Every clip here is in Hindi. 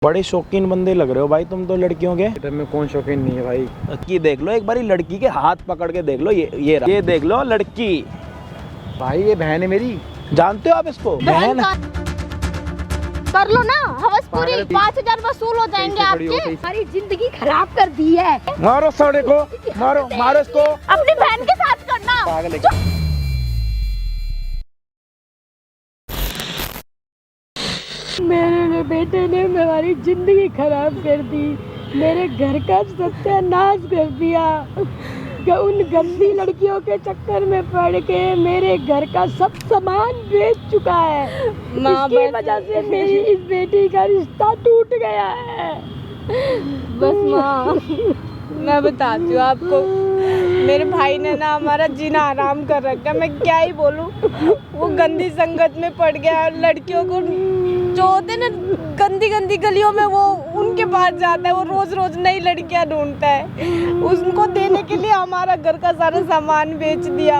बड़े शौकीन बंदे लग रहे हो भाई तुम तो लड़कियों के। इधर में कौन शौकीन नहीं है भाई। की देख लो एक बारी लड़की के हाथ पकड़ के देख लो, ये देख लो लड़की। भाई ये बहन है मेरी। जानते हो आप इसको? बहन कर लो ना हवस पूरी, 5000 वसूल हो जाएंगे आपके। हमारी जिंदगी खराब कर दी है। मारो साड़े को, मारो मारो इसको। अपनी बहन के साथ करना। पागल है। मेरे बेटे ने हमारी जिंदगी खराब कर दी, मेरे घर का सत्यानाश कर दिया। उन गंदी लड़कियों के चक्कर में पड़ के मेरे घर का सब सामान बेच चुका है। इसकी वजह से मेरी इस बेटी का रिश्ता टूट गया है। बस माँ मैं बताती हूँ आपको, मेरे भाई ने ना हमारा जीना आराम कर रखा है। मैं क्या ही बोलूँ, वो गंदी संगत में पड़ गया। लड़कियों को जो होते ना गंदी गंदी गलियों में, वो उनके पास जाता है। वो रोज रोज नई लड़कियां ढूंढता है। उनको देने के लिए हमारा घर का सारा सामान बेच दिया।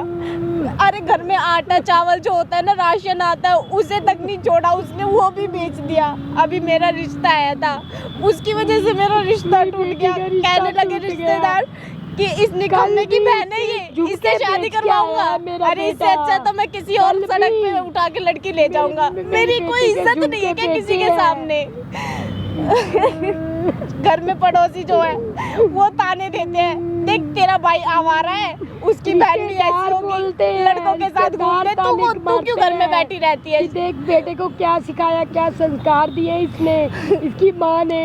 अरे घर में आटा चावल जो होता है ना, राशन आता है, उसे तक नहीं छोड़ा उसने, वो भी बेच दिया। अभी मेरा रिश्ता आया था, उसकी वजह से मेरा रिश्ता टूट गया। कहने लगे रिश्तेदार कि इस निकलने की बहन है ये, इससे शादी करवाऊंगा। अरे इससे अच्छा तो मैं किसी और सड़क पे उठा के लड़की ले जाऊंगा। मेरी कोई इज्जत नहीं है क्या किसी के सामने? घर में पड़ोसी जो है वो ताने देते हैं, देख तेरा भाई आवारा है, उसकी बहन भी ऐसी होगी, लड़कों के साथ घूमते, तू क्यों घर में बैठी रहती है? देख बेटे को क्या सिखाया, क्या संस्कार दिए इसने, इसकी माँ ने।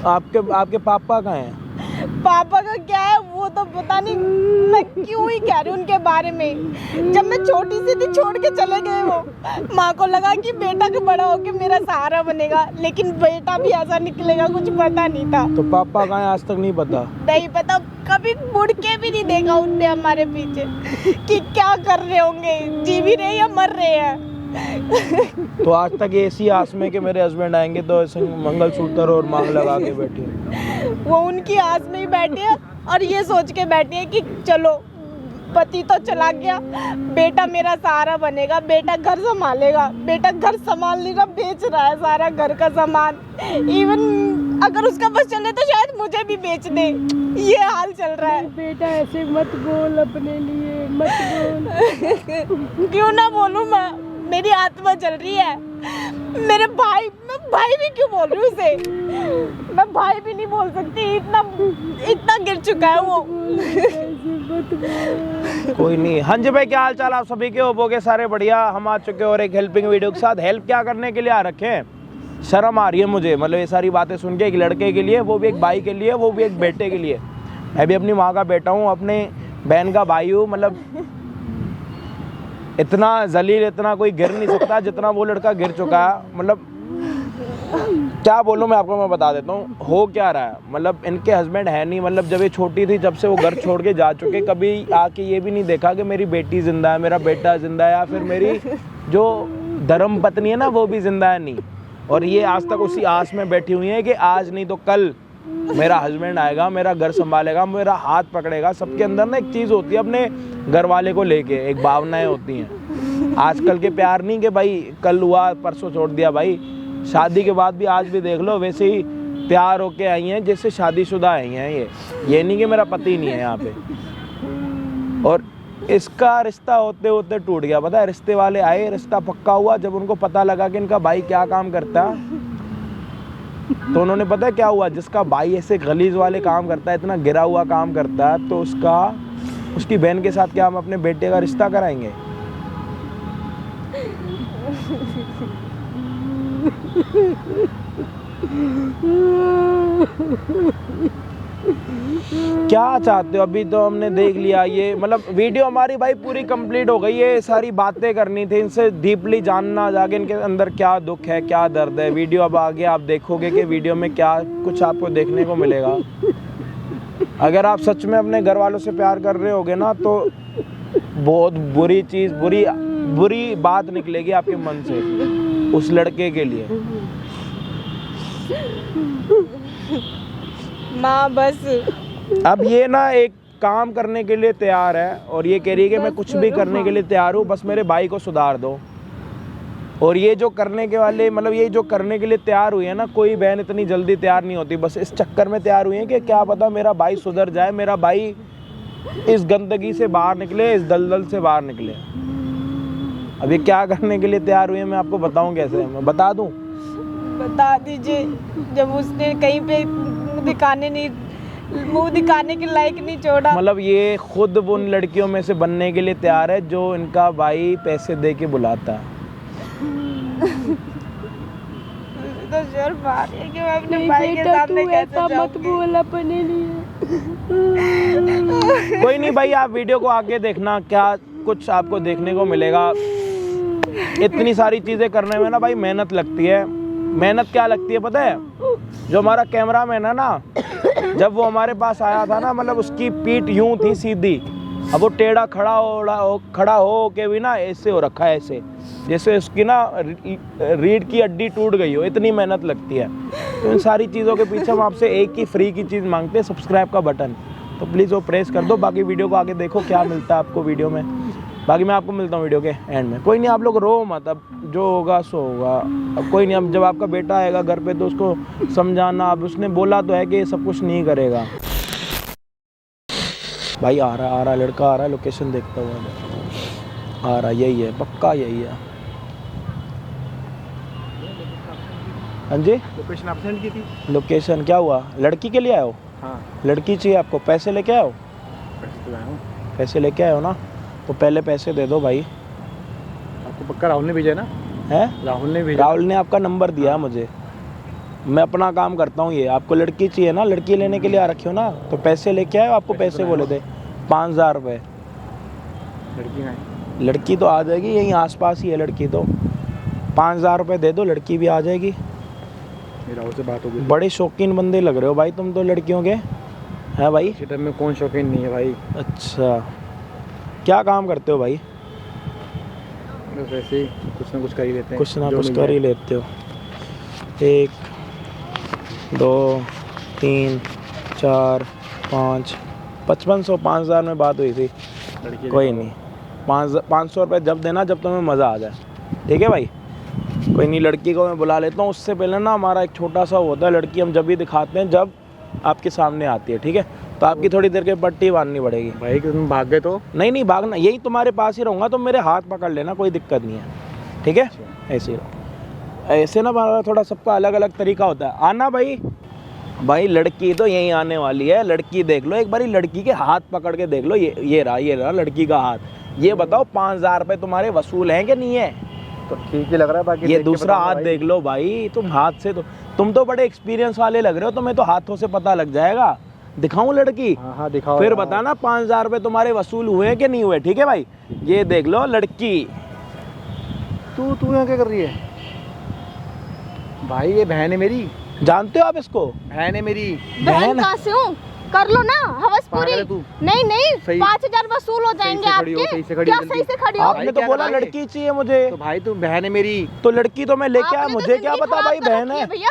आपके पापा कहाँ हैं? पापा का क्या है वो तो पता नहीं, मैं क्यों ही कह रही हूँ उनके बारे में। जब मैं छोटी सी थी छोड़ के चले गए वो। माँ को लगा कि बेटा का बड़ा होके मेरा सहारा बनेगा, लेकिन बेटा भी ऐसा निकलेगा कुछ पता नहीं था। तो पापा कहाँ हैं आज तक नहीं पता? नहीं पता, कभी मुड़ के भी नहीं देखा उनने हमारे पीछे कि क्या कर रहे होंगे, जी भी रहे या मर रहे हैं। तो आज तक ऐसी आस में कि मेरे हस्बैंड आएंगे तो ऐसे मंगलसूत्र और मांग लगा के बैठे हैं। वो उनकी आस में ही बैठे हैं और ये सोच के बैठे हैं कि चलो पति तो चला गया, बेटा मेरा सहारा बनेगा, बेटा घर संभालेगा। बेटा घर संभाल नहीं रहा, बेच रहा है सारा घर का सामान। इवन अगर उसका बस चले तो शायद मुझे भी बेच दे, ये हाल चल रहा है। बेटा ऐसे मत बोल, अपने लिए मत बोल। क्यों ना बोलूं मैं, मेरी आत्मा चल रही है। मेरे भाई, मैं भाई भी क्यों बोल रही हूँ उसे, मैं भाई भी नहीं बोल सकती, इतना गिर चुका है वो। कोई नहीं। हाँ जी भाई, क्या हाल चाल आप सभी के? होगे सारे बढ़िया। हम आ चुके और एक हेल्पिंग वीडियो के साथ। हेल्प क्या करने के लिए आ रखे हैं? शर्म आ रही है मुझे, मतलब ये सारी बातें सुन के। एक लड़के के लिए, वो भी एक भाई के लिए, वो भी एक बेटे के लिए। मैं भी अपनी माँ का बेटा हूँ, अपने बहन का भाई हूँ। मतलब इतना जलील, इतना कोई गिर नहीं सकता जितना वो लड़का गिर चुका है। मतलब क्या बोलूं मैं आपको, मैं बता देता हूँ हो क्या रहा है। मतलब इनके हस्बैंड है नहीं, मतलब जब ये छोटी थी जब से वो घर छोड़ के जा चुके। कभी आके ये भी नहीं देखा कि मेरी बेटी जिंदा है, मेरा बेटा जिंदा है, या फिर मेरी जो धर्म पत्नी है ना वो भी जिंदा है, नहीं। और ये आज तक उसी आस में बैठी हुई है कि आज नहीं तो कल मेरा हस्बैंड आएगा, मेरा घर संभालेगा, मेरा हाथ पकड़ेगा। सबके अंदर ना एक चीज़ होती है अपने घर वाले को लेके, एक भावनाएं होती हैं। आजकल के प्यार नहीं कि भाई कल हुआ परसों छोड़ दिया। भाई शादी के बाद भी आज भी देख लो वैसे ही तैयार होके आई हैं जैसे शादीशुदा आई हैं। ये नहीं कि मेरा पति नहीं है यहाँ पे। और इसका रिश्ता होते होते टूट गया। पता है, रिश्ते वाले आए, रिश्ता पक्का हुआ। जब उनको पता लगा कि इनका भाई क्या काम करता है तो उन्होंने, पता है क्या हुआ, जिसका भाई ऐसे गलीज वाले काम करता है, इतना गिरा हुआ काम करता है, तो उसकी बहन के साथ क्या हम अपने बेटे का रिश्ता कराएंगे? क्या चाहते हो? अभी तो हमने देख लिया ये, मतलब वीडियो हमारी भाई पूरी कंप्लीट हो गई है। सारी बातें करनी थी, इनसे डीपली जानना, जाके इनके अंदर क्या दुख है, क्या दर्द है। वीडियो अब आगे आप देखोगे कि वीडियो में क्या कुछ आपको देखने को मिलेगा। अगर आप सच में अपने घर वालों से प्यार कर रहे होगे ना तो बहुत बुरी चीज़, बुरी बात निकलेगी आपके मन से उस लड़के के लिए। माँ बस अब ये ना एक काम करने के लिए तैयार है और ये कह रही है कि मैं कुछ भी करने के लिए तैयार हूँ, बस मेरे भाई को सुधार दो। और ये जो करने के वाले मतलब ये जो करने के लिए तैयार हुई है ना, कोई बहन इतनी जल्दी तैयार नहीं होती, बस इस चक्कर में तैयार हुई है कि क्या पता मेरा भाई सुधर जाए, मेरा भाई इस गंदगी से बाहर निकले, इस दलदल से बाहर निकले। अब ये क्या करने के लिए तैयार हुई है मैं आपको बताऊं कैसे, मैं बता दूं? बता दीजिए। जब उसने कहीं पे मुंह दिखाने के लायक नहीं छोड़ा। मतलब ये खुद उन लड़कियों में से बनने के लिए तैयार है जो इनका भाई पैसे दे के बुलाता है। तो शर्म आ रही है कि मैं अपने नहीं भाई के बेटा, सामने तू कैसे ऐसा मत जाऊंगी। बोल अपने लिए। कोई नहीं भाई, आप वीडियो को आगे देखना, क्या कुछ आपको देखने को मिलेगा। इतनी सारी चीज़ें करने में ना भाई मेहनत लगती है। मेहनत क्या लगती है पता है? जो हमारा कैमरामैन है ना, जब वो हमारे पास आया था ना, मतलब उसकी पीठ यूं थी सीधी, अब वो टेढ़ा खड़ा हो के भी ना ऐसे हो रखा है, ऐसे जैसे उसकी ना रीढ़ की हड्डी टूट गई हो, इतनी मेहनत लगती है। तो इन सारी चीज़ों के पीछे हम आपसे एक ही फ्री की चीज़ मांगते हैं, सब्सक्राइब का बटन। तो प्लीज़ वो प्रेस कर दो, बाकी वीडियो को आगे देखो क्या मिलता है आपको वीडियो में। बाकी मैं आपको मिलता हूँ वीडियो के एंड में। कोई नहीं, आप लोग रो मत, अब जो होगा सो होगा। अब कोई नहीं, अब जब आपका बेटा आएगा घर पे तो उसको समझाना। अब उसने बोला तो है कि ये सब कुछ नहीं करेगा। भाई आ रहा लड़का आ रहा है, लोकेशन देखता हुआ आ रहा, यही है पक्का, यही है। हाँ जी, लोकेशन आप सेंड की थी? लोकेशन क्या हुआ? लड़की के लिए आए हो? हाँ, लड़की चाहिए आपको? पैसे लेके आए हो? पैसे तो लाया हूँ। पैसे लेके आए हो ना, तो पहले पैसे दे दो भाई। आपको पक्का राहुल ने भेजा है ना? हैं? राहुल ने भेजा। राहुल ने आपका नंबर दिया है मुझे, मैं अपना काम करता हूँ। ये आपको लड़की चाहिए ना, लड़की लेने के लिए आ रखे हो ना, तो पैसे लेके आए। आपको पैसे बोले थे 5000 रुपये। लड़की का है? लड़की तो आ जाएगी, यहीं आसपास ही है लड़की, तो 5000 रुपये दे दो, लड़की भी आ जाएगी। मेरी राहुल से बात हो गई। बड़े शौकीन बंदे लग रहे हो भाई तुम तो लड़कियों के, हैं भाई? इसी टाइम में कौन शौकीन नहीं है भाई। अच्छा, क्या काम करते हो भाई? बस वैसे ही कुछ ना कुछ कर ही लेते हैं। कुछ ना जो कुछ मिल कर ही जाए। लेते हो। 1 2 3 4 5 5500 5000 में बात हुई थी। लड़की कोई देखो। नहीं, 500 रुपये जब देना जब तुम्हें मज़ा आ जाए, ठीक है भाई? कोई नहीं, लड़की को मैं बुला लेता हूँ। उससे पहले ना हमारा एक छोटा सा होता है, लड़की हम जब भी दिखाते हैं जब आपके सामने आती है, ठीक है? तो आपकी थोड़ी देर के पट्टी बांधनी पड़ेगी। भाई कि तुम भाग गए तो? नहीं भागना, यही तुम्हारे पास ही रहूँगा, तो मेरे हाथ पकड़ लेना, कोई दिक्कत नहीं है, ठीक है? ऐसे ही रहो। ऐसे ना हमारा थोड़ा सबका अलग अलग तरीका होता है। आना भाई लड़की तो यहीं आने वाली है। लड़की देख लो एक बारी, लड़की के हाथ पकड़ के देख लो। ये रहा लड़की का हाथ। ये बताओ 5000 रुपये तुम्हारे वसूल हैं कि नहीं है? तो ठीक ही लग रहा है। बाकी ये देख के दूसरा बताऊंगा हाथ भाई। देख लो भाई, तुम हाथ से तो तुम तो बड़े एक्सपीरियंस वाले लग रहे हो, तुम्हें तो हाथों से पता लग जाएगा। दिखाऊं लड़की? हाँ दिखाओ। फिर बताना 5000 रुपये तुम्हारे वसूल हुए कि नहीं हुए, ठीक है भाई? ये देख लो लड़की। तू यहाँ क्या कर रही है भाई? ये बहन है मेरी। जानते हो आप इसको? बहन है मेरी। बहन कहाँ से हूँ? कर लो ना हवस पूरी। पागल है तू। नहीं सही- 5000 वसूल हो जाएंगे खड़ी हो, आपके। सही से खड़ी क्या हो, सही से खड़ी हो? आपने तो क्या बोला कराए? लड़की चाहिए मुझे, तो भाई तू बहन है मेरी। तो लड़की तो मैं लेके आया, आपने तो मुझे क्या जिंदगी पता खराब भाई कर बहन रखी है। भैया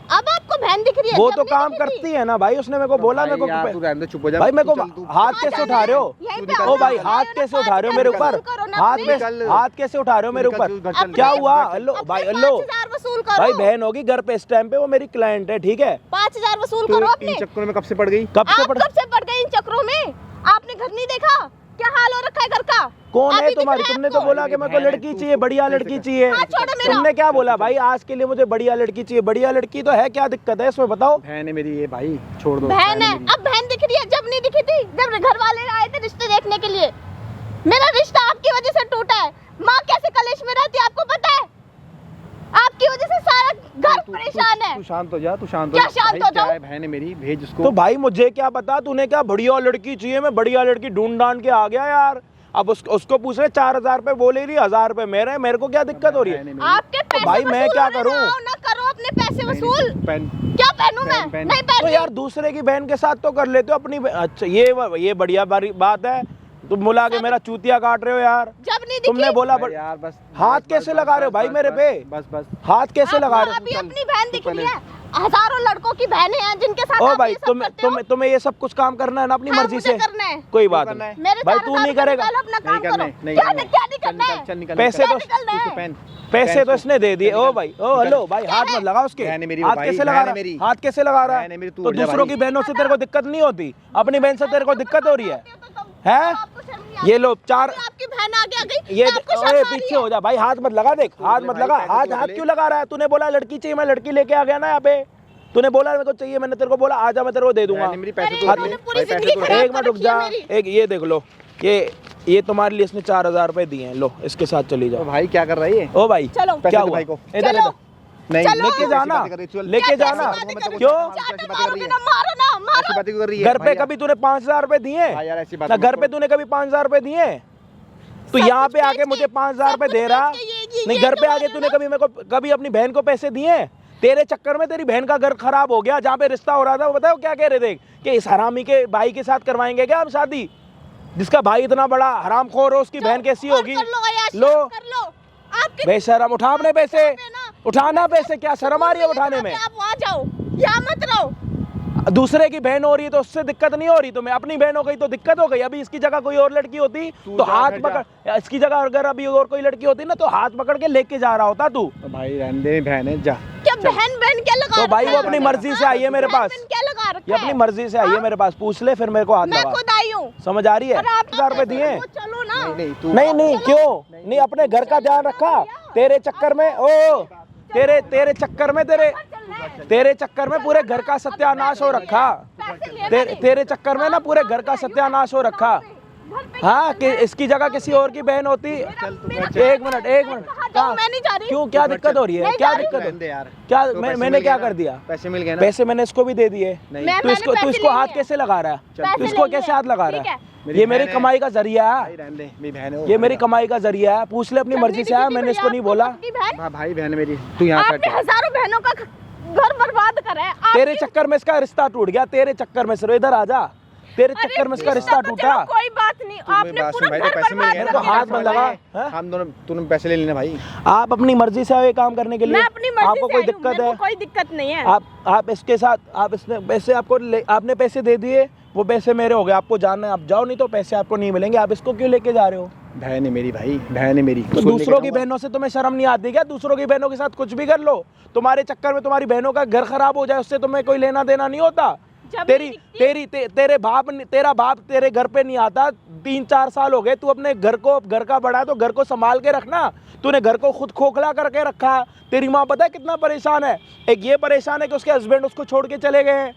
अब आपको बहन दिख रही है? वो जब तो नहीं काम दिखी थी। करती है ना भाई, उसने मेरे को बोला। मेरे भाई यार, तू को रहने दे, चुप हो जा। भाई मेरे को तू चल, तू। हाथ कैसे उठा रहे हो? यहीं तू पे निकल। ओ भाई आओ, हाथ आओ, कैसे आओ, उठा रहे हो पाँच मेरे हजार ऊपर? वसूल करो ना हाथ अपने। पे हाथ कैसे उठा रहे हो मेरे ऊपर? घर चल। क्या हुआ? हेलो अपने भाई, हेलो 5000 वसूल करो। भाई, बहन होगी घर पे इस टाइम पे, वो मेरी क्लाइंट है, ठीक है? 5000 वसूल तू करो इन अपने। चक्करों में कब से पड़ गई? कब से आप पढ़ कब से पड़ गए इन चक्रों में? आपने घर नहीं देखा क्या हाल हो रखा है घर का? कौन है अभी दिख तुम्हारी? रहा है तुमने तो आपको? बोला कि मेरे को लड़की चाहिए, बढ़िया लड़की चाहिए। हाथ छोड़ो मेरा। तुमने क्या बोला भाई? आज के लिए मुझे बढ़िया लड़की चाहिए। बढ़िया लड़की तो है, क्या दिक्कत है इसमें बताओ? बहन है मेरी ये भाई, छोड़ दो। बहन है। मेरी। अब बहन दिख रही है, जब नहीं दिखी थी, जब घर वाले आए थे रिश्ते देखने के लिए। मेरा रिश्ता आपकी वजह से टूटा है। माँ कैसे कलेश में रहती है आपको पता है? आपकी वजह से सारा घर परेशान है। तू शांत हो जा, तू शांत हो क्या जा। शांत भाई, हो क्या जाऊं? है, बहन है मेरी, भेज उसको। तो भाई मुझे क्या पता, तूने क्या बढ़िया लड़की चाहिए, मैं बढ़िया लड़की ढूंढ ढांड के आ गया यार। अब उसको पूछ रहे 4000 रुपये, बोले रही 1000 रुपये मेरे को क्या दिक्कत हो रही है? आपके पैसे भाई, मैं वसूल क्या हो रहे करूं? हैं, आओ ना करो अपने पैसे वसूल। पहन। क्या पहनूं मैं? पहन। नहीं तो पहन। यार दूसरे की बहन के साथ तो कर लेते हो, अपनी अच्छा ये बढ़िया बात है। तुम बुला के मेरा चूतिया काट रहे हो यार। जब नहीं तुमने दिखी बोला भाई यार बस। हाथ बस, कैसे बस, लगा रहे हो बस, भाई बस, मेरे बस, पे? बस बस। हाथ कैसे लगा आपको रहे हो? अभी अपनी बहन दिख रही है। हजारों लड़कों की बहनें हैं जिनके साथ ओ आप भाई ये सब करते हो। तुम्हें ये सब कुछ काम करना है ना अपनी हाँ, मर्जी मुझे से, करना है। कोई बात करना नहीं है। मेरे भाई 4 तू हज़ार नहीं रुपए करेगा। निकालो, अपना काम नहीं करना करो। है, नहीं क्या करना है। क्या नहीं करना है? चल निकल पैसे निकल। तो निकलना है। तू पहन पैसे तो पहन इसने दे दिए। ओ भाई ओ हेलो भाई, हाथ मत लगा उसके। बहन है मेरी, हाथ भाई, कैसे लगा बहन है रहा मेरी। है? हाथ कैसे लगा रहा बहन है मेरी, है? तू तो उठ जा दूसरों भाई। की बहनों से तेरे को दिक्कत नहीं होती, अपनी बहन से तेरे को दिक्कत हो रही है? हैं? आपको शर्म नहीं आती? ये लो 4 आपकी बहन आगे आ गई, ये आपको शर्म ओए आ रही पीछे है? हो जा भाई, हाथ मत लगा, देख हाथ मत भाई, लगा। पैसे हाथ तो हाथ ले। क्यों लगा रहा है? तूने बोला लड़की चाहिए, मैं लड़की लेके आ गया ना यहाँ पे। तूने बोला मेरे को चाहिए, मैंने तेरे को बोला आजा मैं तेरे को दे दूंगा। बहन है मेरी, पैसे अरे तो हाथ रख ले। में पूरी भाई, पैसे जिंदगी तो रख खराब ले। एक मिनट रुक जा। रखी है मेरी। एक ये देख लो, ये तुम्हारे लिए इसने 4,000 रुपए दिए हैं, लो इसके साथ चली तो जाओ। भाई क्या कर रहा है ये? ओ भाई चलो। क्या पैसे दे हुआ? भाई को। इधर चलो। इधर नहीं चलो। लेके जाना, ऐसी बातें कर रही है, चल। लेके क्या जाना। ऐसी बातें कर रही है? क्यों? चाटे बातें कर मारोगे रही है। ना, मारो ना, ऐसी मारो। बातें क्यों कर रही है? घर पे भाई कभी तूने 5,000 रुपए दिए? भाई यार ऐसी बात ना मत घर पे कर। तूने कभी 5,000 रुपए दिए? तो सब यहाँ कुछ पे आके बेच मुझे के, 5,000 रुपए सब दे कुछ रहा? बेच के ये नहीं, ये घर पे कमा आके रहे तूने हो ना? कभी मेरे को कभी अपनी बहन को पैसे दिए? तेरे चक्कर में तेरी बहन का घर खराब हो गया। जहाँ पे रिश्ता हो रहा था वो बताओ क्या कह रहे थे कि इस हरामी के भाई के साथ करवाएंगे क्या हम शादी, जिसका भाई इतना बड़ा हरामखोर हो, उसकी बहन कैसी और होगी? कर लो, अय्याशी लो कर लो। आपकी बेशरम, उठा अपने पैसे, उठाना पैसे। क्या शर्म आ रही है उठाने में? आप वहाँ जाओ, यहाँ मत रहो। दूसरे की बहन हो रही है तो उससे दिक्कत नहीं हो रही तुम्हें, अपनी बहन हो गई तो दिक्कत हो गई। अभी इसकी जगह कोई और लड़की होती तू तो जा, हाथ घर जा। पकड़, इसकी जगह अगर अभी और कोई लड़की होती ना तो हाथ पकड़ के लेके जा रहा होता तू। तो भाई रहने दे, बहन है, जा। क्या बहन बहन क्या लगा तो भाई रखा वो है? अपनी मर्जी से आई है मेरे पास, बहन क्या लगा ये रखा अपनी है? मर्जी से आई है मेरे पास। पूछ ले फिर मेरे को हाथ मैं लगा। खुद आई हूँ। समझ आ रही है? और आप 1,000 रुपए दिए? वो चलो ना। नहीं तू नहीं क्यों नहीं? अपने घर का ध्यान रखा तेरे चक्कर में। ओ तेरे चक्कर में तेरे चक्कर में पूरे घर का सत्यानाश हो रखा। तेरे चक्कर में ना पूरे घर का सत्यानाश हो रखा। हाँ कि इसकी जगह किसी और की बहन होती। एक मिनट जाओ, मैं नहीं जा रही। क्यों, क्या दिक्कत हो रही है? नहीं क्या जा रही। दिक्कत हो? रहने दे यार। क्या तो पैसे मैंने मिल क्या गए ना? कर दिया? पैसे मिल गए ना? पैसे मैंने इसको भी दे दिए। नहीं मैं- तू इसको मैंने तू पैसे इसको ले हाथ लिए। कैसे लगा रहा है? पैसे तू इसको ले लिए। कैसे हाथ लगा रहा ठीक है? मेरी ये मेरी बहन है। कमाई का जरिया भाई है, रहने दे, मेरी बहन है वो। ये मेरी कमाई का जरिया है। पूछ ले अपनी मर्जी से आया, मैंने इसको नहीं बोला। अपनी बहन, हाँ भाई बहन है मेरी, तू यहाँ आपने बैठ। हजारों बहनों का घर बर्बाद करा है। आप तेरे चक्कर में इसका रिश्ता टूट गया, तेरे चक्कर में। सिर्फ इधर आ जा, तेरे चक्कर में इसका रिश्ता तो टूटा। चलो, कोई बात नहीं। आपने बात सुन पूरा भाई, घर तो पैसे मिल बर्बाद गए मेरे ना? को हाथ मत लगा। हैं? हम दोनों, तूने पैसे ले लेना भाई। आप अपनी मर्जी से आए काम करने के लिए, मैं अपनी मर्जी आपको से कोई आई हूँ, दिक्कत मेरे है? को कोई दिक्कत नहीं है। आप इसके साथ, आप इसने पैसे आपने पैसे दे दिए, वो पैसे मेरे हो गए। आपको जानना है आप जाओ, नहीं तो पैसे आपको नहीं मिलेंगे। आप इसको क्यों लेके जा रहे हो? बहन है मेरी भाई, बहन है मेरी। तो दूसरों की बहनों से तुम्हें शर्म नहीं आती क्या? दूसरों की बहनों के साथ कुछ भी कर लो। तुम्हारे चक्कर में तुम्हारी बहनों का घर खराब हो जाए, उससे तुम्हें कोई लेना देना नहीं होता। जब तेरा बाप तेरे घर पे नहीं आता। 3-4 साल हो गए। तू अपने घर का बड़ा है तो घर को संभाल के रखना। तूने घर को खुद खोखला करके रखा है। तेरी माँ पता है कितना परेशान है? एक ये परेशान है कि उसके हस्बैंड उसको छोड़ के चले गए हैं।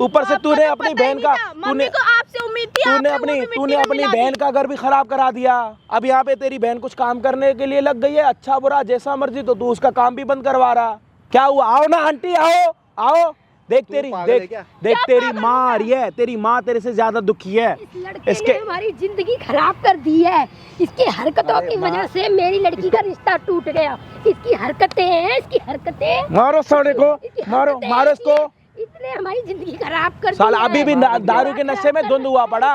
ऊपर से तूने अपनी बहन का मम्मी को आपसे उम्मीद थी, तूने आपने वो भी अपनी मिट्टी में मिला दी। बहन का घर भी खराब करा दिया। अब यहाँ पे तेरी बहन कुछ काम करने के लिए लग गई है, अच्छा बुरा जैसा मर्जी, तो तू उसका काम भी बंद करवा रहा। क्या हुआ? आओ ना आंटी, आओ। देख तू पागल है क्या? देख तेरी माँ आ रही है। तेरी माँ तेरे से ज्यादा दुखी है। इस लड़के ने हमारी जिंदगी खराब कर दी है। इसकी हरकतों की वजह से मेरी लड़की का रिश्ता टूट गया। इसकी हरकतें मारो साले को, मारो इसको। इसने हमारी जिंदगी खराब कर दी साला है। अभी भी दारू के नशे में धुंध हुआ पड़ा।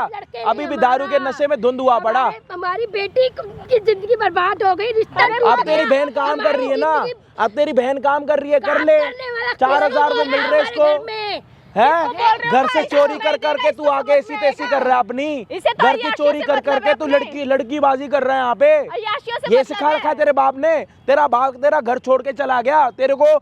अभी भी दारू के नशे में धुंध हुआ पड़ा। हमारी बेटी की जिंदगी बर्बाद हो गई। रिश्ता अब तेरी बहन काम कर रही है ना, अब तेरी बहन काम कर रही है, कर ले। 4,000 रुपए मिल रहे इसको है। घर से चोरी कर करके तू आके ऐसी तैसी कर रहा है अपनी। इसे तो घर की अय्याशी चोरी से कर मतलब करके है तू अपने। लड़की बाजी कर रहा है यहाँ पे। अय्याशियों से ये मतलब सिखा रखा है तेरे बाप ने। तेरा बाप तेरा घर छोड़ के चला गया, तेरे को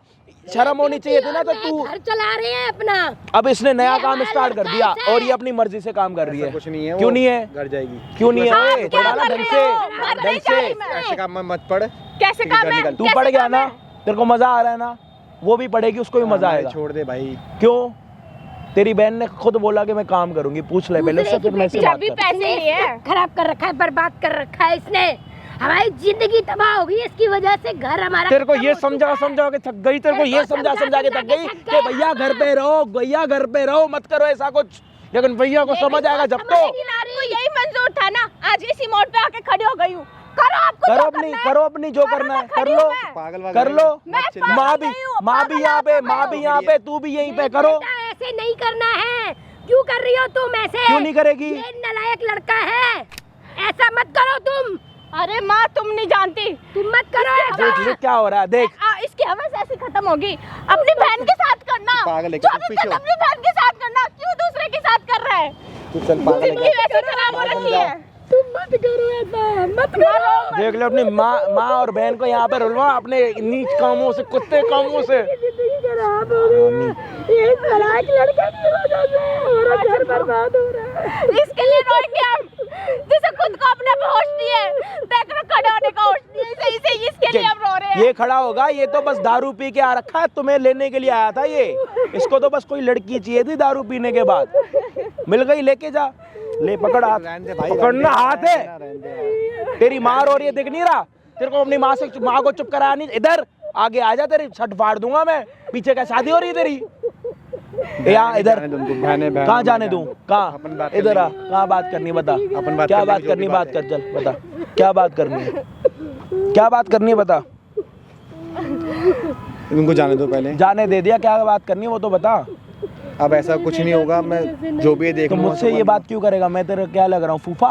शर्म होनी चाहिए थी ना। तो तू घर चला रहे हैं अपना। अब इसने नया ये काम हमारा स्टार्ट कर लड़का दिया ऐसा और है। ये अपनी मर्जी से काम कर रही है। कुछ नहीं है, क्यों वो नहीं है? घर जाएगी। क्यों नहीं है? आप ओए, क्या थोड़ा ना कर ढंग रहे हो? से, घर ढंग नहीं से। जा रही मैं। ऐसे काम मत पढ़। कैसे काम है? निकल। तू कैसे पढ़ गया काम ना, है? तेरे को मजा आ रहा है ना, वो भी पढ़ेगी, उसको भी मजा आएगा। छोड़ दे भाई। क्यों? तेरी बहन ने खुद बोला कि मैं काम करूंगी। पूछ ले पहले उससे, फिर मैं इससे बात जब भी कर। पैसे लिए हैं। खराब कर रखा है, बर्बाद कर रखा है इसने। हमारी जिंदगी तबाह हो गई इसकी वजह से। घर हमारा तेरे को खत्म ये हो चुका समझा के थक गई। तेरे को ये समझा के थक गई कि भैया घर पे रहो, भैया घर पे रहो, मत करो ऐसा कुछ। लेकिन भैया को समझ आएगा जब तो। आपको यही मंजूर था ना, आज इसी मोड़ पे आके खड़ी हो गई हूँ। करो आपको करो जो अपनी, करना है। करो अपनी जो करना है, कर खड़ी लो, हूँ मैं। पागल वागल कर लो। मैं पागल माँ नहीं हूँ, भी यहाँ पे, माँ भी यहाँ पे, तू भी यहीं पे करो। बेटा, ऐसे नहीं करना है। क्यों कर रही हो तुम ऐसे? क्यों नहीं करेगी? ये नालायक लड़का है, ऐसा मत करो तुम। अरे माँ तुम नहीं जानती, तुम मत करो ऐसा। देख ले क्या हो रहा है, देख इसकी हवस ऐसी खत्म होगी। अपनी बहन के साथ करना, पागल है जो क्या? भी पीछे करना हो। अपनी बहन के साथ करना, क्यों दूसरे के साथ कर रहा है? तू चल पागल है जिंदगी क्या? वैसे खराब हो रखी है। तुम मत करो ऐसा, मत करो। देख ले अपनी माँ और बहन को यहाँ पे रुलवा अपने नीच कामों से, कुत्ते कामों से। जिंदगी खराब हो गई है। ये तलाक लड़के की वजह से हमारा घर बर्बाद हो रहा है। इसके लिए रोए क्या हम, जिसे खुद को अपने पे होश नहीं है, देख रहे खड़े होने का होश नहीं है, इसे इसके लिए हम रो रहे हैं। ये खड़ा होगा, ये तो बस दारू पी के आ रखा है, तुम्हें लेने के लिए आया था ये। इसको तो बस कोई लड़की चाहिए थी दारू पीने के बाद, मिल गई, लेके जा। ले पकड़ हाथ, रहने दे भाई, पकड़ना हाथ है। रहने दे। तेरी माँ रो रही है, दिख नहीं रहा तेरे को? अपनी माँ को चुप कराया नहीं? इधर आगे आ जा, तेरी छठ फाड़ दूंगा मैं। पीछे क्या शादी हो रही है तेरी? यहाँ इधर कहाँ जाने दूं? कहाँ? इधर आ, कहाँ बात करनी बता। अपन बात क्या कर बात लेंगे, करनी, जो भी बात बात कर, चल बता क्या बात करनी है, क्या बात करनी है बता। उनको जाने दो पहले। जाने दे दिया, क्या बात करनी है वो तो बता। अब ऐसा कुछ नहीं होगा, मैं जो भी है देख तो लूंगा। मुझसे ये बात क्यों करेगा? मैं तेरे क्या लग रहा हूँ, फूफा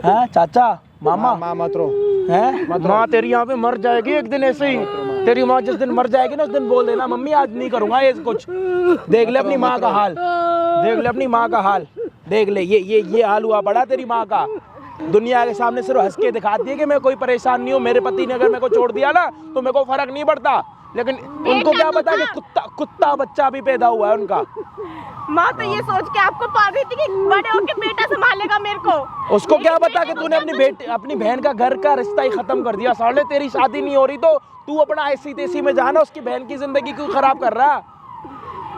है, चाचा, मामा माँ मत रो। है? माँ तेरी यहाँ पे मर जाएगी एक दिन ऐसे ही। तेरी माँ जिस दिन मर जाएगी ना, उस दिन बोल देना मम्मी आज नहीं करूंगा ये कुछ। देख ले अपनी माँ का हाल, देख ले अपनी माँ का हाल, देख ले ये हाल हुआ पड़ा तेरी माँ का। दुनिया के सामने सिर्फ हंस के दिखाती है कि मैं कोई परेशान नहीं हूँ, मेरे पति ने अगर मेरे को छोड़ दिया ना तो मेरे को फर्क नहीं पड़ता, लेकिन उनको क्या पता कि कुत्ता बच्चा भी पैदा हुआ है उनका। माँ तो ये सोच के आपको पाल रही थी कि बड़े होके बेटा संभालेगा मेरे को। उसको क्या पता कि तूने अपनी बहन का घर का रिश्ता ही खत्म कर दिया। साले तेरी शादी नहीं हो रही तो तू अपना ऐसी तेसी में जाना, उसकी बहन की जिंदगी क्यों खराब कर रहा?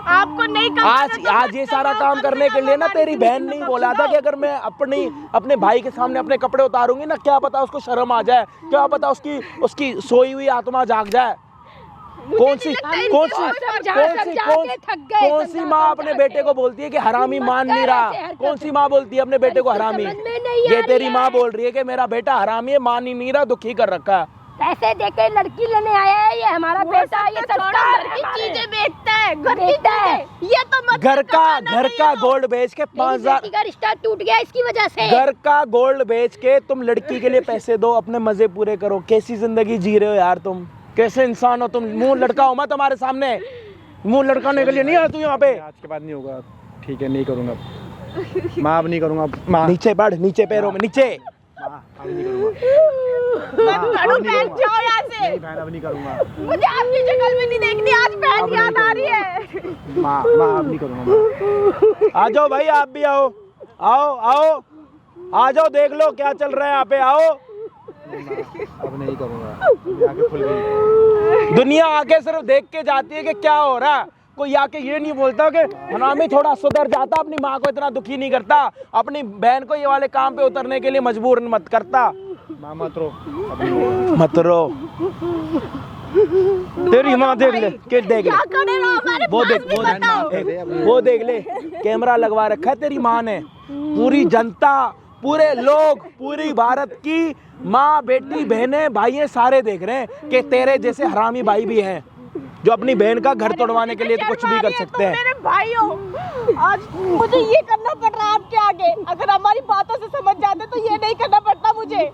आपको नहीं करना आज ये सारा काम करने के लिए ना तेरी बहन ने बोला था कि अगर मैं अपने भाई के सामने अपने कपड़े उतारूंगी ना, क्या पता उसको शर्म आ जाए, क्या पता उसकी सोई हुई आत्मा जाग जाए। कौन सी माँ अपने बेटे को बोलती है कि हरामी मान नहीं रहा? कौन सी माँ बोलती है अपने बेटे को हरामी? ये तेरी माँ बोल रही है कि मेरा बेटा हरामी है, मान ही नहीं रहा, दुखी कर रखा है। पैसे देके लड़की लेने आया है, ये हमारा बेटा, ये घर की चीजें बेचता है, घर की चीजें। ये तो मत घर का गोल्ड बेच के 5,000 का रिश्ता टूट गया इसकी वजह से। घर का गोल्ड बेच के तुम लड़की के लिए पैसे दो, अपने मजे पूरे करो। कैसी जिंदगी जी रहे हो यार तुम? कैसे इंसान हो तुम? मुंह लड़का हो मत हमारे सामने, मुंह लड़काने के लिए नहीं आया तू यहाँ पे। आज के बाद नहीं होगा, ठीक है, नहीं करूँगा माँ, अब नहीं करूँगा माँ। नीचे बढ़, नीचे पैरों में नीचे। माँ अब नहीं करूँगा, जाओ यहाँ से, नहीं बहन अब नहीं करूँगा। मुझे आपकी शक्ल में नहीं देखनी, आज बहन याद आ रही है। माँ अब नहीं करूँगा। आ जाओ भाई, आप भी आओ, आओ आ जाओ, देख लो क्या चल रहा है यहाँ पे, आओ। अब नहीं करूँगा, आंखें खुल गई। दुनिया आके सिर्फ देख के जाती है कि क्या हो रहा है, कोई आके ये नहीं बोलता कि हरामी थोड़ा सुधर जाता, अपनी माँ को इतना दुखी नहीं करता, अपनी बहन को ये वाले काम पे उतरने के लिए मजबूर मत करता। माँ मत रो, मत रो। तेरी माँ देख ले, के देख ले, वो देख ले, कैमरा लगवा रखा है तेरी माँ ने। पूरी जनता, पूरे लोग, पूरी भारत की माँ, बेटी, बहनें, भाई सारे देख रहे हैं कि तेरे जैसे हरामी भाई भी हैं जो अपनी बहन का घर तोड़वाने के लिए तो कुछ भी कर सकते हैं। मेरे भाई हो, आज मुझे ये करना पड़ रहा है आपके आगे। अगर हमारी बातों से समझ जाते तो ये नहीं करना पड़ता मुझे।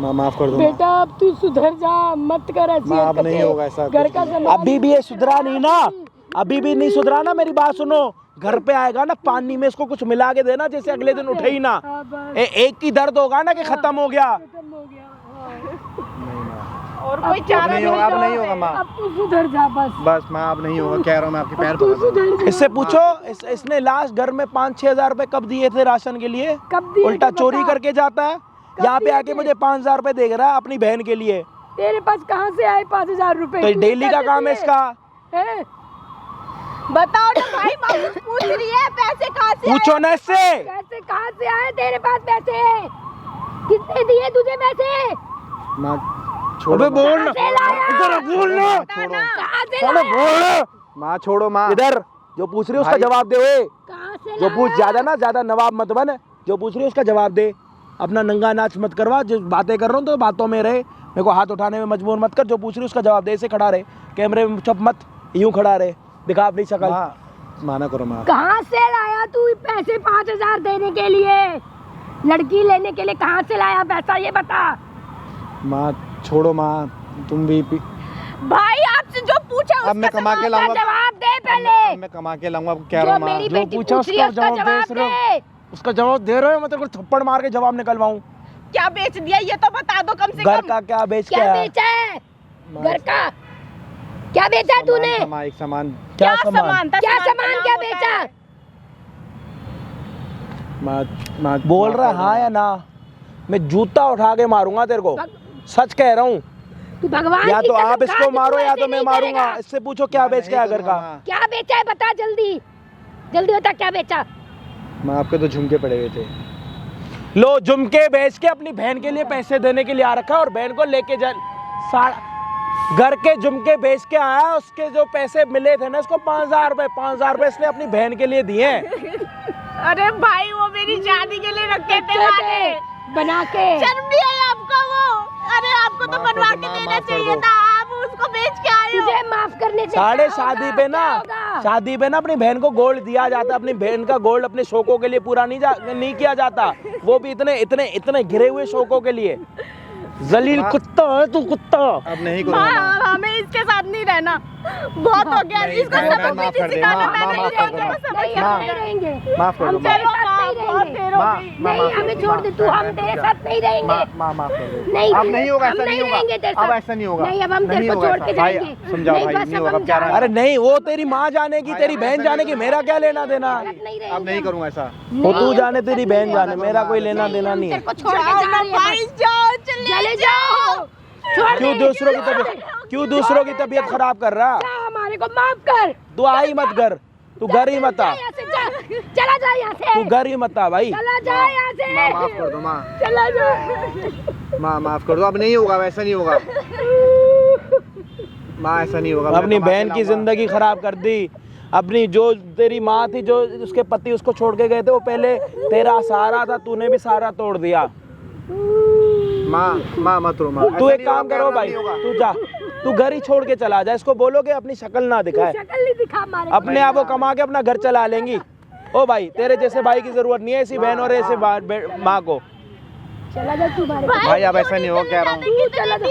माँ माफ कर दो बेटा, अब तू सुधर जा, मत कर ऐसी माँ, अब नहीं होगा ऐसा। घर का सामान। अभी भी ये सुधरा नहीं ना, अभी भी नहीं सुधरा ना, मेरी बात सुनो। घर पे आएगा ना, पानी में इसको कुछ मिला के देना, जैसे अगले दिन उठे ही ना। एक की दर्द होगा ना कि खत्म हो गया। और कोई चारा नहीं होगा, अब नहीं होगा माँ। अब तू सुधर जा बस माँ अब नहीं होगा, कह रहा हूँ मैं, आपके पैर तू पकड़ सुधर जा। इससे पूछो इसने लास्ट घर में 5-6 हजार रुपए कब दिए थे राशन के लिए? कब दिए? उल्टा तो चोरी बता। करके जाता है, यहाँ पे आके मुझे 5,000 रुपए दे रहा है अपनी बहन के लिए। तेरे पास कहाँ से आए 5,000 रुपए? तो डेली का काम है इसका। बताओ ना भाई, माँ पूछ रही है पैसे कहाँ से पूछो ना इससे। पैसे कहाँ से आए तेरे पास? पैसे कितने दिए तुझे पैसे? माँ छोड़ो, अबे बोल ना, कहाँ से लाया? इधर बोल ना, कहाँ से साले लाया? बोल। माँ छोड़ो माँ। इधर जो पूछ रही है उसका भाई। जवाब दे। ओए कहाँ से जो पूछ, लाया? ज्यादा ना ज्यादा नवाब मत बन, जो पूछ रही है उसका जवाब दे। अपना नंगा नाच मत करवा, जो बातें कर रहा हूँ तो बातों में रहे, मेरे को हाथ उठाने में मजबूर मत कर। जो पूछ रही है उसका जवाब दे, ऐसे खड़ा रहे कैमरे में, चुप मत, यूं खड़ा रहे, दिखा अपनी शक्ल। माँ माना करो माँ। कहाँ से लाया तू पैसे 5,000 देने के लिए? लड़की लेने के लिए कहाँ से लाया पैसा ये बता। माँ छोड़ो माँ, तुम भी भाई आपसे जो पूछा अब मैं कमा के उसका लाऊंगा, जवाब दे पहले। मैं कमा के लाऊंगा, कह रहा हूँ माँ। मेरी जो बेटी पूछा पूछ रही है उसका उसका जवाब जवाब दे रहे दे। हो, उसका जवाब दे रहे हो, मैं तेरे को थप्पड़ मार के जवाब निकलवाऊं। क्या बेच दिया ये तो बता दो कम से घर कम। का क्या बेच क्या के बेचा है घर का, क्या बेचा है तूने, माँ एक सामान, क्या सामान क्या सामान क्या बेचा। माँ बोल रहा है हाँ या ना, मैं जूता उठा के मारूंगा तेरे को, सच कह रहा हूँ। तू भगवान या की तो कसम आप खा इसको कि तू मारो या ऐसे तो मैं नहीं मारूंगा। करेगा। इससे पूछो क्या बेच के आया घर का। क्या बेचा है बता जल्दी, जल्दी बता क्या बेचा। माँ आपके तो झुमके पड़े हुए थे। लो झुमके बेच के अपनी बहन के लिए पैसे देने के लिए आ रखा है और बहन को लेके जा घर के झुमके बेच के आया। उसके जो पैसे मिले थे ना, उसको 5,000 रुपए इसने अपनी बहन के लिए दिए। अरे भाई वो मेरी शादी के लिए रखे थे वाले बना के। शर्म नहीं आई आपको वो। अरे आपको तो बनवा के देना चाहिए था, आप उसको बेच के आए हो। तुझे माफ करने से साढ़े क्या शादी होगा? पे ना, क्या होगा? शादी पे ना अपनी बहन को गोल्ड दिया जाता। अपनी बहन का गोल्ड अपने शौकों के लिए पूरा नहीं किया जाता, वो भी इतने इतने इतने घिरे हुए शौकों के लिए। जलील कुत्ता है तू, कुत्ता। अब नहीं करूँगा माँ। हाँ, हमें इसके साथ नहीं रहना, बहुत हो गया। नहीं, इसको मैं सबक माफ नहीं कर दे, सिखाना, माँ, मैं माँ, नहीं माफ कर दो, रहूंगा, माँ। समझ नहीं, गया। हम नहीं रहेंगे, माफ कर हम दो तेरे माँ। साथ नहीं बहुत रहेंगे। देर हो माँ, गई। माँ, नहीं माफ कर हमें दो, छोड़ माँ। दे तू, हम तेरे साथ नहीं रहेंगे। माँ माफ कर दो। नहीं अब नहीं होगा, हम ऐसा नहीं रहेंगे होगा, तेरे अब साथ। ऐसा नहीं होगा। नहीं अब हम तेरे नहीं को होगा छोड़ के ऐसा। भाई, जाएंगे। समझाओ नहीं, भाई, बस नहीं अब होगा, हम अब क्या जा रहा रहे अरे नहीं, वो तेरी माँ जानेगी, भाई, तेरी अब बहन ऐसा जानेगी, नहीं मेरा क्या लेना देना। हैं। नहीं अब नहीं करूँगा ऐसा। वो तू जाने तेरी बहन जाने, मेरा कोई लेना देना नहीं है। तेरे को छोड़ के जाओ जा ना रही है भाई, बस। जाओ, चले जाओ। छोड़ क्यों दे। दूसरों की तबीयत खराब कर रहा। जा, हमारे को माफ कर। तू आ ही मत घर, तू घर ही मत आ, जा यहाँ से, जा, चला जा यहाँ से, तू घर ही मत आ भाई। चला जा यहाँ से, माँ माफ कर दो माँ, चला जा। माँ माफ कर दो। अब नहीं होगा, वैसा नहीं होगा माँ, ऐसा नहीं होगा। अपनी मैं कमा के बहन की लाऊंगा। जिंदगी खराब कर दी। अपनी जो तेरी माँ थी, जो उसके पति उसको छोड़ के गए थे, वो पहले तेरा सहारा था, तूने भी सहारा तोड़ दिया। माँ मत रो माँ। तू ऐसा एक नहीं काम होगा, करो ऐसा भाई, नहीं होगा। तू जा, तू घर ही छोड़ के चला जा। इसको बोलोगे अपनी शक्ल ना दिखाए, शक्ल नहीं दिखा हमारे को। अपने आप वो कमा के अपना घर चला लेंगी। ओ भाई, तेरे जैसे भाई की जरूरत नहीं है ऐसी बहन और ऐसे माँ को। चला जा तू हमारे को। भाई अब ऐसा नहीं होगा, कह रहा हूँ। चला जा,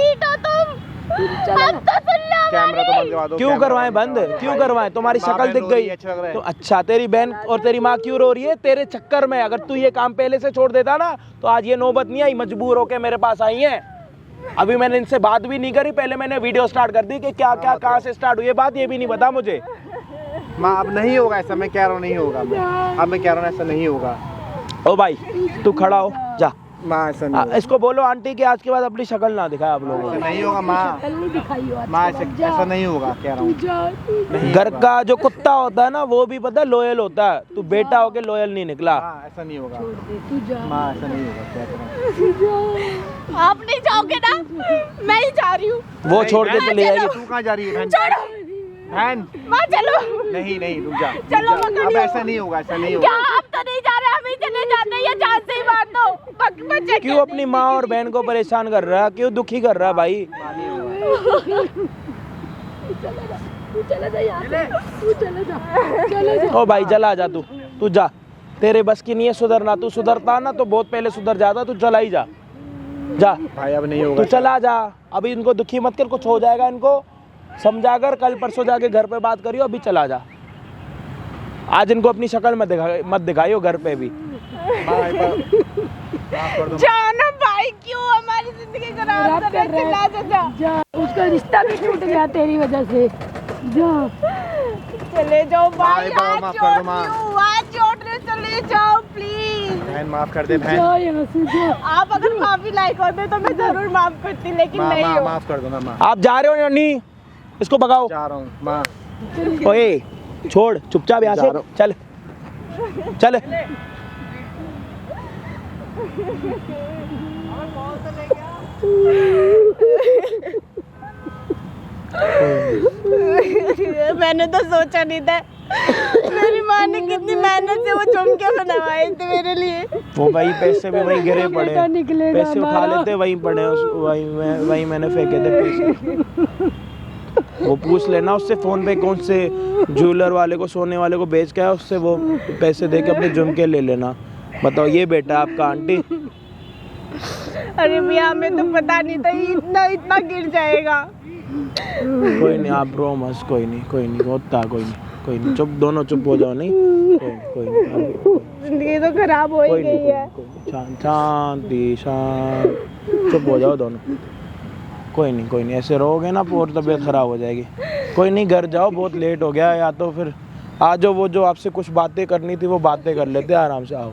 चला जा। कैमरा तो बंद करवा दो। क्यों करवाएं बंद, क्यों करवाएं? तुम्हारी माँ शक्ल बहन दिख रो रही गई है, अच्छा लग रहा है। तो अच्छा, तेरी बहन और तेरी माँ क्यों रो रही है? तेरे चक्कर में। अगर तू ये काम पहले से छोड़ देता ना, तो आज ये नौबत नहीं आई। मजबूर होके मेरे पास आई है। अभी मैंने इनसे बात भी नहीं करी, पहले मैंने वीडियो स्टार्ट कर दी कि क्या क्या कहाँ से स्टार्ट हुई है बात, ये भी नहीं पता मुझे। माँ अब नहीं होगा ऐसा, मैं कह रहा हूँ नहीं होगा। अब मैं कह रहा हूँ ऐसा नहीं होगा। ओ भाई तू खड़ा हो जा। माँ ऐसा नहीं होगा। इसको बोलो आंटी कि आज के बाद अपनी शक्ल ना दिखाए आप लोगों ऐसा नहीं होगा माँ। शक्ल नहीं दिखाई हो आज माँ के बाद। ऐसा नहीं होगा, कह रहा हूँ। जा, घर का जो कुत्ता होता है ना, वो भी पता लॉयल होता है। तू बेटा होके लॉयल नहीं निकला। माँ ऐसा नहीं होगा। तू जा, माँ ऐसा नहीं होगा, कह रहा हूँ। तू जा। आप नहीं जाओगे ना, मैं ही जा रही हूँ। वो छोड़ के चली जाएगी। तू कहाँ जा रही है बहन? माँ चलो, नहीं नहीं, रुक जा। चलो, रुक जा। पकड़ियो। अब ऐसा नहीं होगा, ऐसा नहीं क्या होगा। आप तो नहीं जा रहे, हम ही चले जाते हैं, ये जान से ही बात दो। बच्चे क्यों अपनी माँ और बहन को परेशान कर रहा है? क्यों दुखी कर रहा है भाई? तू चला जा यहाँ से, तू चला जा, चला जा। ओ भाई चला जा, तू जा। तेरे बस की नहीं है सुधरना। तू सुधरता ना तो बहुत पहले सुधर जाता। तू चला ही जा, जा भाई अब नहीं तू होगा। चला जा। अभी इनको दुखी मत कर, कुछ हो जाएगा। इनको समझा कर कल परसों जाके घर पे बात करियो। अभी चला जा। आज इनको अपनी शक्ल मत दिखाइयो घर पे भी। माफ कर दो। जाना भाई, क्यों हमारी जिंदगी खराब कर रहे हो? चला जा, जा, उसका रिश्ता भी टूट गया तेरी वजह से। जा, चले जाओ भाई, माँ, आज माफ कर छोड़ दो, माँ। रही हूँ, आज छोड़ रहे, चले जाओ प्लीज। बहन माफ कर दे बहन। जा यहाँ से, जा। आप अगर माफी लायक होते तो मैं जरूर माफ करती, लेकिन माँ नहीं माँ हो। माफ कर दो ना माँ। आप जा रहे हो या नहीं? इसको भगाओ। जा रहा हूँ माँ। ओए छोड़, चुपचाप यहाँ जा से रहा चल चल। मैंने तो सोचा नहीं था, मेरी माँ ने कितनी मेहनत से वो झुमके बनवाए थे मेरे लिए। वो वही पैसे भी वहीं गिरे पड़े, बेटा निकलेगा पैसे उठा हमारा। लेते वहीं पड़े, वहीं मैंने फेंके थे पैसे। वो पूछ लेना उससे फोन पे कौन से ज्वेलर वाले को, सोने वाले को बेच के आया, उससे वो पैसे दे के अपने झुमके ले लेना। बताओ, ये बेटा आपका आंटी? अरे भैया हमें तो पता नहीं था ये इतना इतना गिर जाएगा। कोई नहीं, आप रो मत, कोई नहीं होता, कोई नहीं, चुप, दोनों चुप हो जाओ। नहीं कोई नहीं, जिंदगी तो खराब हो ही गई है। शांति, चुप हो जाओ दोनों। कोई नहीं, ऐसे रहोगे ना और तबीयत खराब हो जाएगी। कोई नहीं, घर जाओ, बहुत लेट हो गया, या तो फिर आ जाओ, वो जो आपसे कुछ बातें करनी थी वो बातें कर लेते, आराम से आओ।